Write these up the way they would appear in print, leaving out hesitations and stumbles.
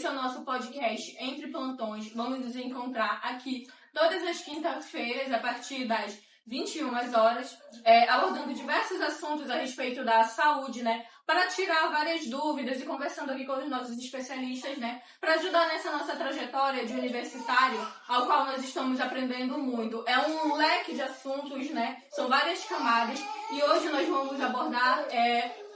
Esse é o nosso podcast Entre Plantões. Vamos nos encontrar aqui todas as quintas-feiras, a partir das 21 horas, abordando diversos assuntos a respeito da saúde, né? Para tirar várias dúvidas e conversando aqui com os nossos especialistas, né? Para ajudar nessa nossa trajetória de universitário, ao qual nós estamos aprendendo muito. É um leque de assuntos, né? São várias camadas. E hoje nós vamos abordar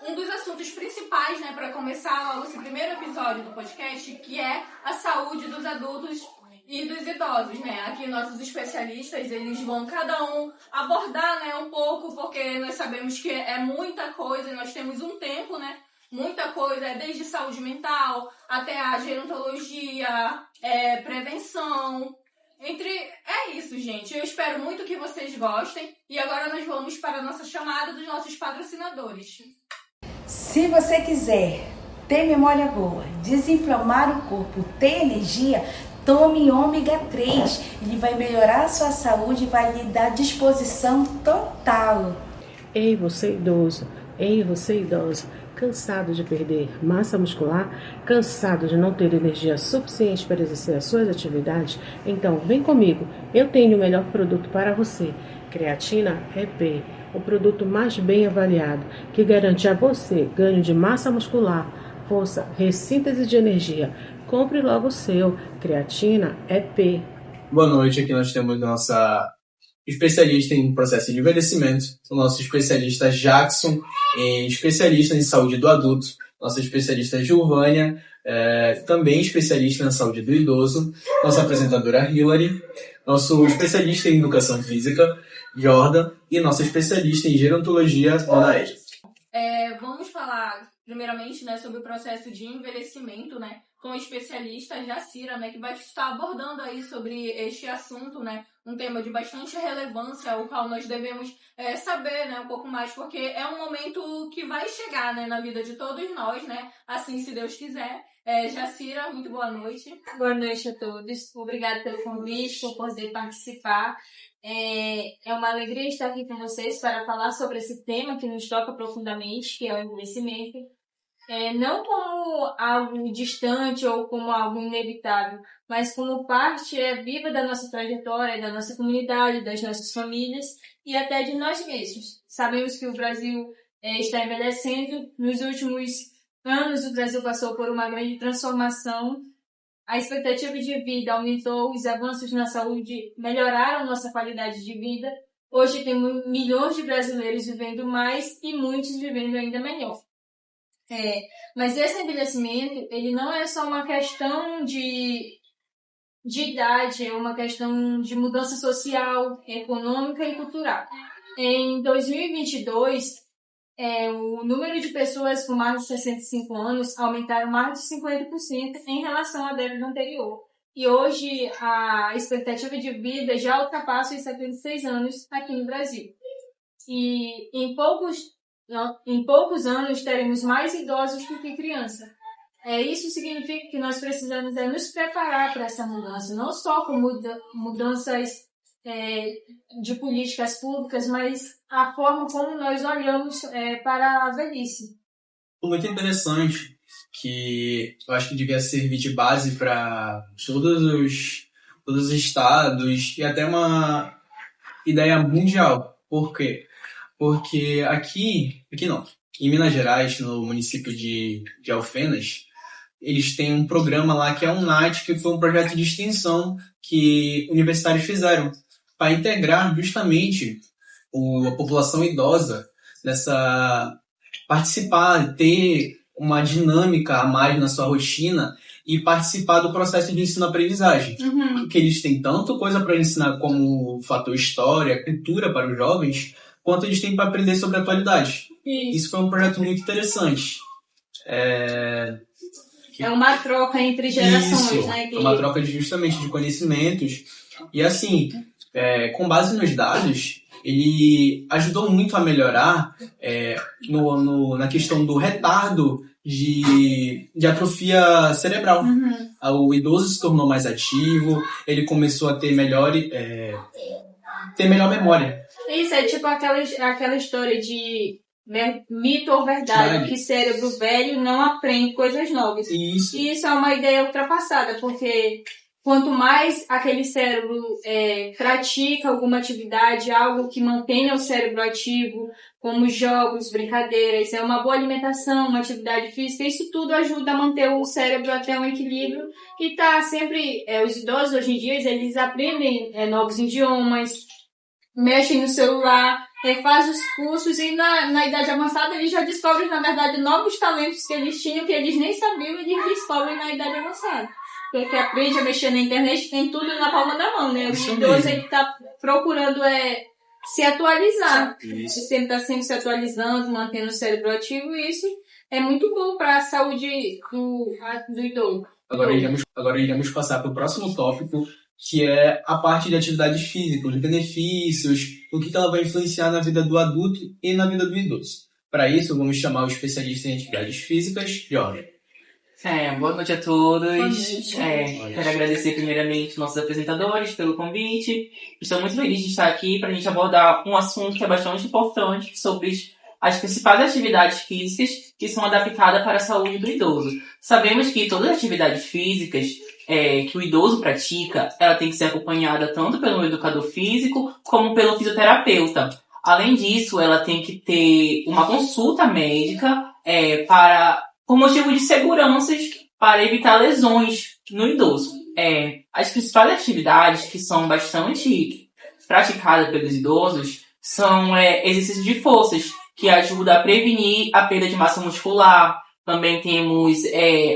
um dos assuntos principais, né? Para começar logo esse primeiro episódio do podcast, que é a saúde dos adultos e dos idosos, né? Aqui nossos especialistas, eles vão cada um abordar, né, um pouco, porque nós sabemos que é muita coisa e nós temos um tempo, né? Muita coisa, desde saúde mental até a gerontologia, prevenção. É isso, gente. Eu espero muito que vocês gostem. E agora nós vamos para a nossa chamada dos nossos patrocinadores. Se você quiser ter memória boa, desinflamar o corpo, ter energia, tome ômega 3, ele vai melhorar a sua saúde e vai lhe dar disposição total. Ei, você idoso, ei, você idosa, cansado de perder massa muscular, cansado de não ter energia suficiente para exercer as suas atividades? Então vem comigo, eu tenho o melhor produto para você, Creatina EP, o produto mais bem avaliado, que garante a você ganho de massa muscular, força, ressíntese de energia. Compre logo o seu, Creatina EP. Boa noite, aqui nós temos nossa especialista em processo de envelhecimento, o nosso especialista Jackson, especialista em saúde do adulto, nossa especialista Giovânia, também especialista na saúde do idoso, nossa apresentadora Hilary, nosso especialista em educação física, Jordan, e nossa especialista em gerontologia, Dona Edna. Vamos falar primeiramente, né, sobre o processo de envelhecimento, né, com a especialista Jacira, né, que vai estar abordando aí sobre este assunto, né, um tema de bastante relevância, o qual nós devemos saber, né, um pouco mais, porque é um momento que vai chegar, né, na vida de todos nós, né, assim se Deus quiser. Jacira, muito boa noite. Boa noite a todos. Obrigada pelo convite, por poder participar. É uma alegria estar aqui com vocês para falar sobre esse tema que nos toca profundamente, que é o envelhecimento. Não como algo distante ou como algo inevitável, mas como parte viva da nossa trajetória, da nossa comunidade, das nossas famílias e até de nós mesmos. Sabemos que o Brasil está envelhecendo. Nos últimos anos, o Brasil passou por uma grande transformação. A expectativa de vida aumentou, os avanços na saúde melhoraram nossa qualidade de vida. Hoje temos milhões de brasileiros vivendo mais e muitos vivendo ainda melhor. Mas esse envelhecimento, ele não é só uma questão de idade, é uma questão de mudança social, econômica e cultural. Em 2022, o número de pessoas com mais de 65 anos aumentaram mais de 50% em relação à década anterior. E hoje a expectativa de vida já ultrapassa os 76 anos aqui no Brasil. E em poucos anos teremos mais idosos do que crianças. Isso significa que nós precisamos nos preparar para essa mudança, não só com mudanças de políticas públicas, mas a forma como nós olhamos para a velhice. Muito interessante, que eu acho que devia servir de base para todos os estados e até uma ideia mundial. Por quê? Porque aqui não, em Minas Gerais, no município de Alfenas, eles têm um programa lá que é um NAT, que foi um projeto de extensão que universitários fizeram para integrar justamente a população idosa participar, ter uma dinâmica a mais na sua rotina e participar do processo de ensino-aprendizagem. Porque eles têm tanto coisa para ensinar como fator história, cultura para os jovens, quanto eles têm para aprender sobre a atualidade. Isso foi um projeto muito interessante. É uma troca entre gerações, isso, né? É uma troca justamente de conhecimentos. E assim, com base nos dados, ele ajudou muito a melhorar na questão do retardo de atrofia cerebral. O idoso se tornou mais ativo, ele começou a ter melhor memória. Isso, é tipo aquela história de Mito ou verdade, que cérebro velho não aprende coisas novas. Isso. E isso é uma ideia ultrapassada, porque quanto mais aquele cérebro pratica alguma atividade, algo que mantenha o cérebro ativo, como jogos, brincadeiras, uma boa alimentação, uma atividade física, isso tudo ajuda a manter o cérebro até um equilíbrio que está sempre... os idosos hoje em dia, eles aprendem novos idiomas, mexem no celular, fazem os cursos e na idade avançada eles já descobrem, na verdade, novos talentos que eles tinham, que eles nem sabiam, eles descobrem na idade avançada. Porque aprende a mexer na internet, tem tudo na palma da mão, né? O idoso, ele tá procurando se atualizar. Ele sempre tá sempre se atualizando, mantendo o cérebro ativo, e isso é muito bom para a saúde do idoso. Agora iremos passar para o próximo tópico, que é a parte de atividade física, os benefícios, o que ela vai influenciar na vida do adulto e na vida do idoso. Para isso, vamos chamar o especialista em atividades físicas, Jorge. Boa noite a todos. Boa noite. Quero agradecer primeiramente nossos apresentadores pelo convite. Estou muito feliz de estar aqui para a gente abordar um assunto que é bastante importante sobre as principais atividades físicas que são adaptadas para a saúde do idoso. Sabemos que todas as atividades físicas que o idoso pratica, ela tem que ser acompanhada tanto pelo educador físico como pelo fisioterapeuta. Além disso, ela tem que ter uma consulta médica por motivo de seguranças para evitar lesões no idoso. As principais atividades que são bastante praticadas pelos idosos são exercícios de forças, que ajudam a prevenir a perda de massa muscular. Também temos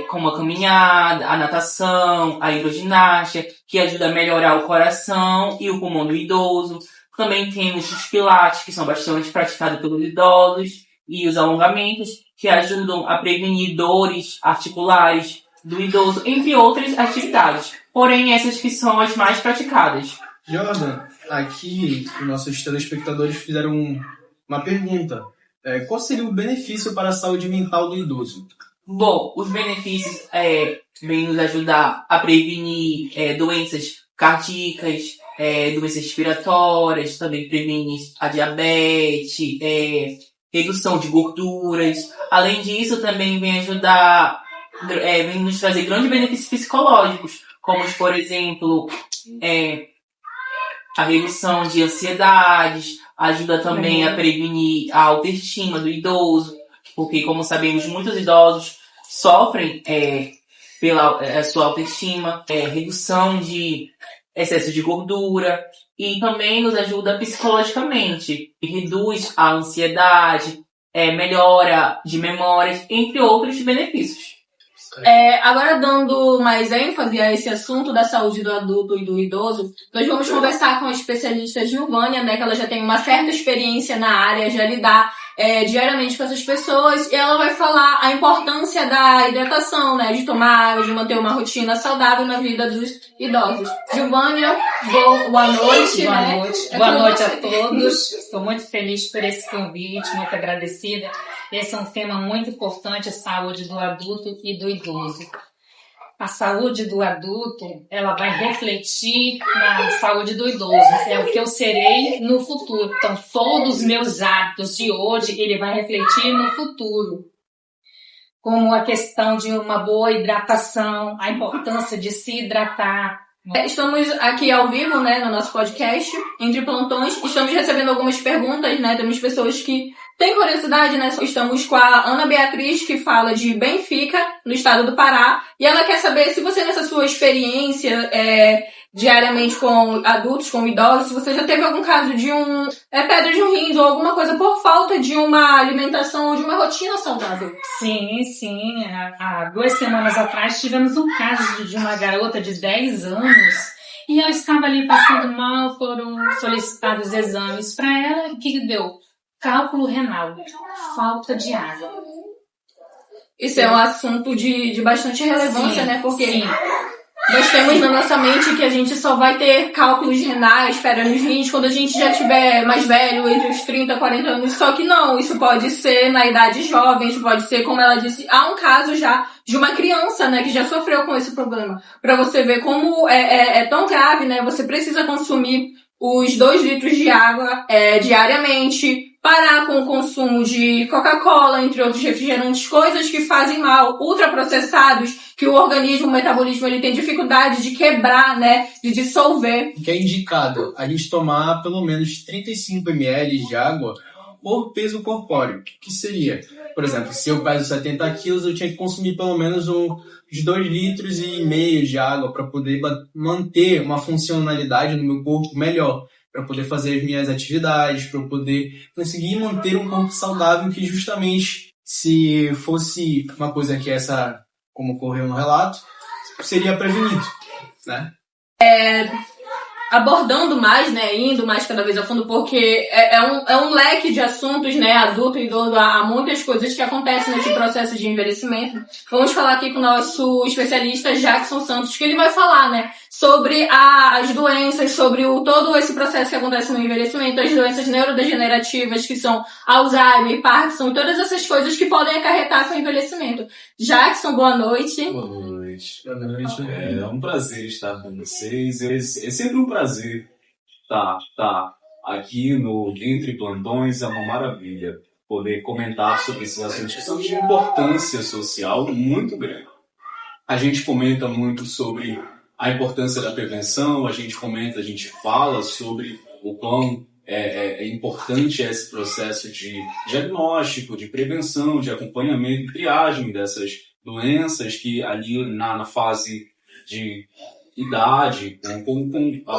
como a caminhada, a natação, a hidroginástica, que ajuda a melhorar o coração e o pulmão do idoso. Também temos os pilates, que são bastante praticados pelos idosos, e os alongamentos, que ajudam a prevenir dores articulares do idoso, entre outras atividades. Porém, essas que são as mais praticadas. Jordan, aqui os nossos telespectadores fizeram uma pergunta. Qual seria o benefício para a saúde mental do idoso? Bom, os benefícios vêm nos ajudar a prevenir doenças cardíacas, doenças respiratórias, também previne a diabetes, redução de gorduras. Além disso, também vem ajudar, vem nos trazer grandes benefícios psicológicos, como, por exemplo, a redução de ansiedades, ajuda também a prevenir a autoestima do idoso, porque, como sabemos, muitos idosos sofrem pela sua autoestima, redução de excesso de gordura, e também nos ajuda psicologicamente, reduz a ansiedade, melhora de memórias, entre outros benefícios. Agora, dando mais ênfase a esse assunto da saúde do adulto e do idoso, nós vamos conversar com a especialista Giovânia, né, que ela já tem uma certa experiência na área, já lidar diariamente com essas pessoas, e ela vai falar a importância da hidratação, né, de tomar água, de manter uma rotina saudável na vida dos idosos. Giovânia, boa noite. Boa né? noite. Boa noite a todos. Estou muito feliz por esse convite, muito agradecida. Esse é um tema muito importante, a saúde do adulto e do idoso. A saúde do adulto, ela vai refletir na saúde do idoso. É o que eu serei no futuro. Então, todos os meus atos de hoje, ele vai refletir no futuro. Como a questão de uma boa hidratação, a importância de se hidratar. Estamos aqui ao vivo, né, no nosso podcast, entre plantões. Estamos recebendo algumas perguntas, né, temos pessoas que têm curiosidade, né. Estamos com a Ana Beatriz, que fala de Benfica, no estado do Pará, e ela quer saber se você, nessa sua experiência diariamente com adultos, com idosos, se você já teve algum caso de pedra de um rins ou alguma coisa por falta de uma alimentação ou de uma rotina saudável. Sim. Há 2 semanas atrás tivemos um caso de uma garota de 10 anos e ela estava ali passando mal, foram solicitados exames para ela. O que deu? Cálculo renal, falta de água. Isso é um assunto de bastante relevância, Sim, né? Porque sim. nós temos na nossa mente que a gente só vai ter cálculos renais, pedra nos rins, quando a gente já estiver mais velho, entre os 30 e 40 anos. Só que não, isso pode ser na idade jovem, isso pode ser, como ela disse, há um caso já de uma criança, né, que já sofreu com esse problema. Pra você ver como é tão grave, né? Você precisa consumir os 2 litros de água diariamente, parar com o consumo de Coca-Cola, entre outros refrigerantes, coisas que fazem mal, ultraprocessados, que o organismo, o metabolismo, ele tem dificuldade de quebrar, né, de dissolver. Que é indicado a gente tomar pelo menos 35 ml de água por peso corpóreo, que seria, por exemplo, se eu peso 70 quilos, eu tinha que consumir pelo menos uns 2,5 litros de água para poder manter uma funcionalidade no meu corpo melhor, para poder fazer as minhas atividades, para poder conseguir manter um corpo saudável, que justamente, se fosse uma coisa que essa, como ocorreu no relato, seria prevenido, né? Abordando mais, né, indo mais cada vez a fundo, porque é um leque de assuntos, né, adulto e idoso, há muitas coisas que acontecem nesse processo de envelhecimento. Vamos falar aqui com o nosso especialista Jackson Santos, que ele vai falar, né, sobre as doenças, sobre todo esse processo que acontece no envelhecimento, as doenças neurodegenerativas, que são Alzheimer, Parkinson, todas essas coisas que podem acarretar com o envelhecimento. Jackson, boa noite. Boa noite. Boa noite. É um prazer estar com vocês. É sempre um prazer estar aqui no Entre Plantões. É uma maravilha poder comentar sobre esses assuntos que são de importância social muito grande. A gente comenta muito sobre a importância da prevenção, a gente fala sobre o quão é importante esse processo de diagnóstico, de prevenção, de acompanhamento e triagem dessas doenças que ali na fase de idade, com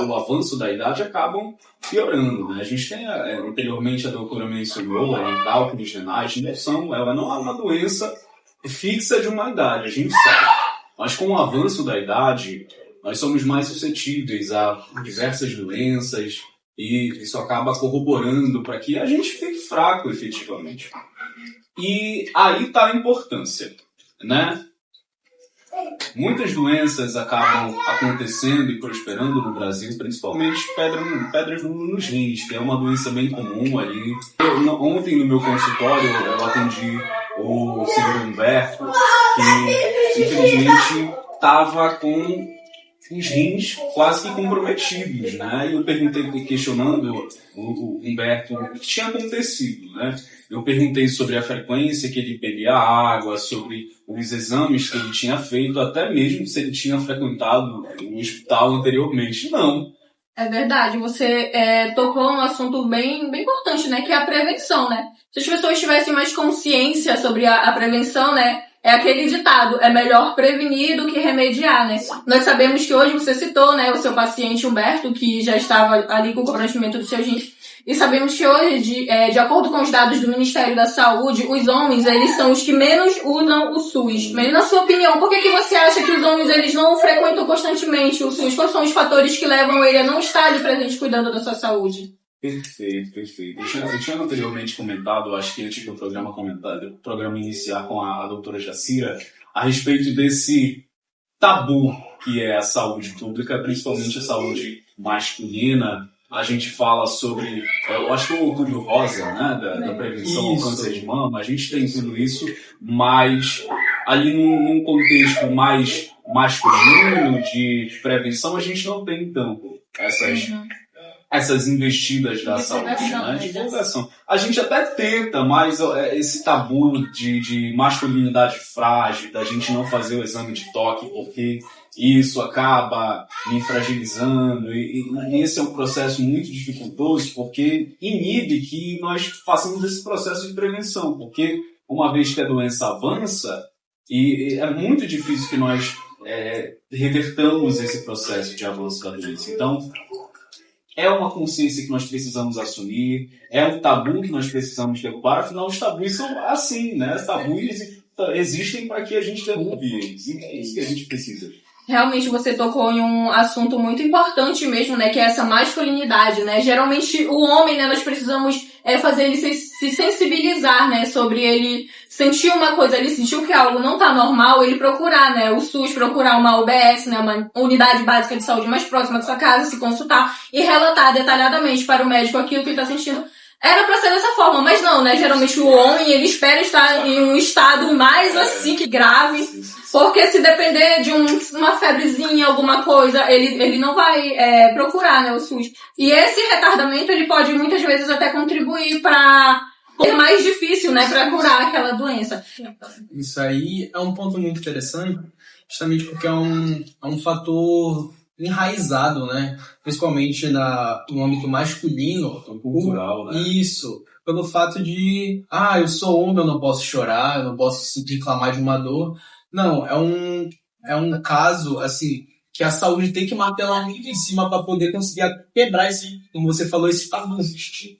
o avanço da idade, acabam piorando, né? A gente tem, anteriormente a doutora mencionou, a cálculos renais, ela não é uma doença fixa de uma idade, a gente sabe. Mas com o avanço da idade, nós somos mais suscetíveis a diversas doenças e isso acaba corroborando para que a gente fique fraco, efetivamente. E aí está a importância, né? Muitas doenças acabam acontecendo e prosperando no Brasil, principalmente pedras nos rins, que é uma doença bem comum ali. Ontem no meu consultório eu atendi o senhor Humberto, que infelizmente estava com os rins quase que comprometidos, né? E eu perguntei, questionando o Humberto o que tinha acontecido, né? Eu perguntei sobre a frequência que ele bebia água, sobre os exames que ele tinha feito, até mesmo se ele tinha frequentado o hospital anteriormente. Não. É verdade, você tocou num assunto bem importante, né? Que é a prevenção, né? Se as pessoas tivessem mais consciência sobre a prevenção, né? É aquele ditado, é melhor prevenir do que remediar, né? Nós sabemos que hoje você citou, né, o seu paciente Humberto, que já estava ali com o comprometimento do seu rins. E sabemos que hoje, de acordo com os dados do Ministério da Saúde, os homens, eles são os que menos usam o SUS. Mas, na sua opinião, por que você acha que os homens, eles não frequentam constantemente o SUS? Quais são os fatores que levam ele a não estar ali presente cuidando da sua saúde? Perfeito. Eu tinha anteriormente comentado, acho que antes do programa iniciar com a doutora Jacira, a respeito desse tabu que é a saúde pública, principalmente a saúde masculina. A gente fala sobre, eu acho que o Outubro Rosa, né, da prevenção ao câncer de mama, a gente tem tudo isso, mas ali num contexto mais masculino de prevenção, a gente não tem tanto essas investidas da saúde, né? Divulgação. A gente até tenta, mas esse tabu de masculinidade frágil, da gente não fazer o exame de toque, porque isso acaba me fragilizando, e esse é um processo muito dificultoso, porque inibe que nós façamos esse processo de prevenção, porque uma vez que a doença avança, e é muito difícil que nós revertamos esse processo de avanço da doença. Então, é uma consciência que nós precisamos assumir, é um tabu que nós precisamos derrubar, afinal os tabus são assim, né? Os tabus existem para que a gente derrube eles, e é isso que a gente precisa. Realmente você tocou em um assunto muito importante mesmo, né, que é essa masculinidade, né? Geralmente o homem, né, nós precisamos fazer ele se sensibilizar, né, sobre ele sentir uma coisa, ele sentiu que algo não tá normal, ele procurar, né, o SUS, procurar uma UBS, né, uma unidade básica de saúde mais próxima da sua casa, se consultar e relatar detalhadamente para o médico aquilo que ele tá sentindo. era pra ser dessa forma, mas não, né? Geralmente o homem, ele espera estar em um estado mais assim que grave, porque se depender de uma febrezinha, alguma coisa, ele não vai procurar, né, o SUS. E esse retardamento, ele pode muitas vezes até contribuir para ser mais difícil, né, para curar aquela doença. Isso aí é um ponto muito interessante, justamente porque é um fator enraizado, né? Principalmente no âmbito masculino. Cultural, né? Isso. Pelo fato de, eu sou homem, eu não posso chorar, eu não posso reclamar de uma dor. Não, é um caso, assim, que a saúde tem que martelar muito em cima para poder conseguir quebrar esse, como você falou, esse tabu.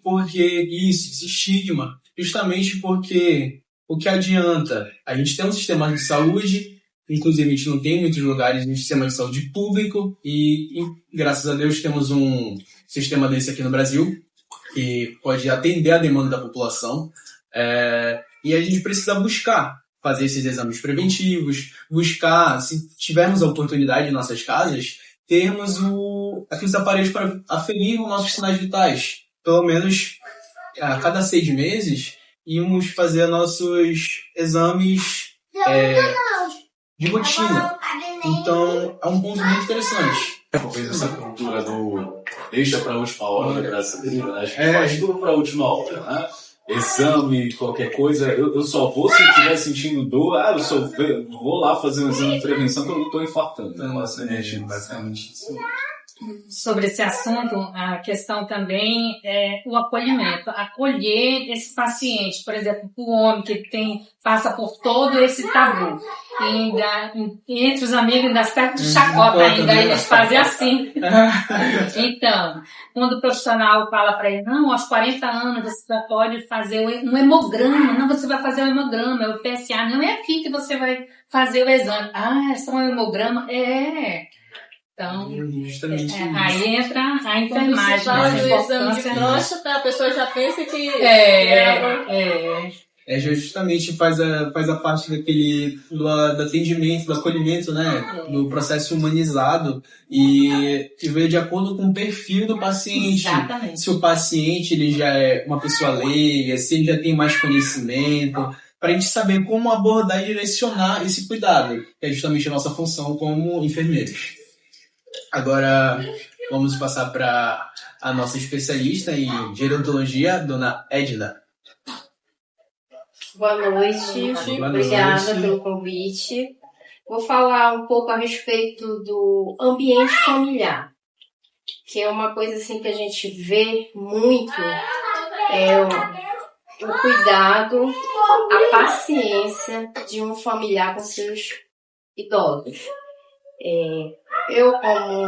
Porque esse estigma. Justamente porque o que adianta? A gente tem um sistema de saúde, inclusive a gente não tem em muitos lugares um sistema de saúde público e graças a Deus temos um sistema desse aqui no Brasil que pode atender a demanda da população, e a gente precisa buscar fazer esses exames preventivos, buscar, se tivermos a oportunidade em nossas casas, termos aqueles aparelhos para aferir os nossos sinais vitais. Pelo menos a cada 6 meses, íamos fazer nossos exames de rotina. Então, é um ponto muito interessante. Talvez essa cultura do deixa pra última hora brasileira, né? A gente faz tudo pra última hora, né? Exame, qualquer coisa, eu só vou se estiver sentindo dor, eu só vou lá fazer um exame de prevenção que eu não tô infartando. Né? Basicamente isso. Sobre esse assunto, a questão também é o acolhimento. Acolher esse paciente, por exemplo, o homem que passa por todo esse tabu. Entre os amigos ainda serve de chacota ainda, eles fazem assim. Então, quando o profissional fala para ele, não, aos 40 anos você já pode fazer um hemograma, não, você vai fazer um hemograma, é o PSA, não é aqui que você vai fazer o exame. É só um hemograma? Então, justamente aí entra a enfermagem. Fala do exame de próstata, a pessoa já pensa que... justamente faz a parte do atendimento, do acolhimento, né? Do processo humanizado e ver de acordo com o perfil do paciente. Exatamente. Se o paciente ele já é uma pessoa leiga, se ele já tem mais conhecimento, para a gente saber como abordar e direcionar esse cuidado, que é justamente a nossa função como enfermeiros. Agora, vamos passar para a nossa especialista em gerontologia, dona Edna. Boa noite, obrigada pelo convite. Vou falar um pouco a respeito do ambiente familiar, que é uma coisa assim que a gente vê muito, o cuidado, a paciência de um familiar com seus idosos. Eu, como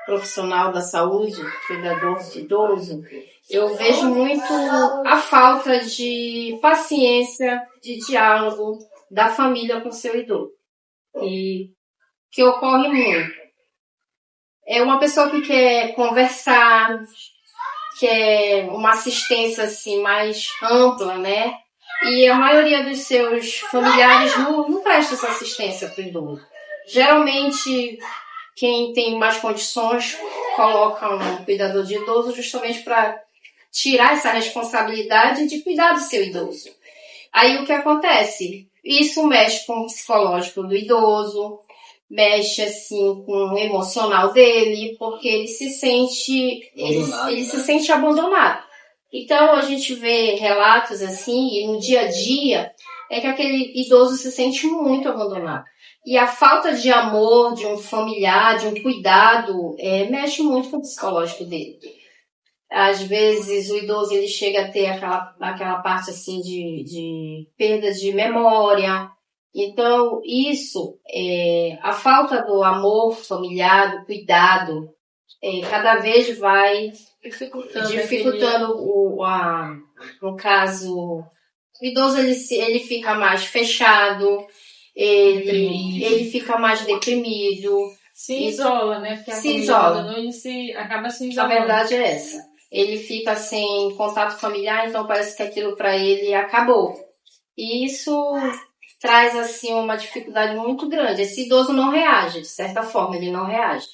profissional da saúde, cuidador de idoso, eu vejo muito a falta de paciência, de diálogo da família com seu idoso. E que ocorre muito. É uma pessoa que quer conversar, quer uma assistência assim, mais ampla, né? E a maioria dos seus familiares não presta essa assistência para o idoso. Geralmente, quem tem mais condições coloca um cuidador de idoso justamente para tirar essa responsabilidade de cuidar do seu idoso. Aí o que acontece? Isso mexe com o psicológico do idoso, mexe assim com o emocional dele, porque ele se sente abandonado. Então a gente vê relatos assim, e no dia a dia, que aquele idoso se sente muito abandonado. E a falta de amor, de um familiar, de um cuidado, mexe muito com o psicológico dele. Às vezes o idoso ele chega a ter aquela parte assim de perda de memória. Então isso, a falta do amor familiar, do cuidado, cada vez vai dificultando no caso, o idoso ele fica mais fechado, ele fica mais deprimido. Se isola, né? Porque se isola. Ele acaba se isolando. A verdade é essa. Ele fica sem contato familiar, então parece que aquilo para ele acabou. E isso traz assim uma dificuldade muito grande. Esse idoso não reage, de certa forma, ele não reage.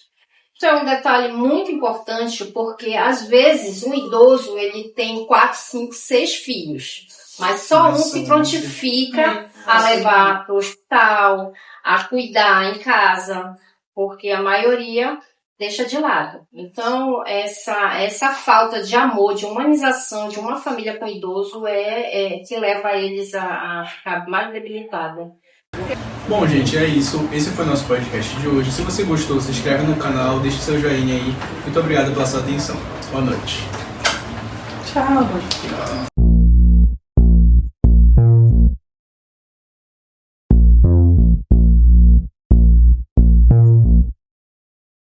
Isso é um detalhe muito importante, porque às vezes um idoso ele tem 4, 5, 6 filhos, mas só um se prontifica a levar para o hospital, a cuidar em casa, porque a maioria deixa de lado. Então, essa falta de amor, de humanização de uma família com idoso é que leva eles a ficar mais debilitada. Bom, gente, é isso. Esse foi o nosso podcast de hoje. Se você gostou, se inscreve no canal, deixe seu joinha aí. Muito obrigado pela sua atenção. Boa noite. Tchau.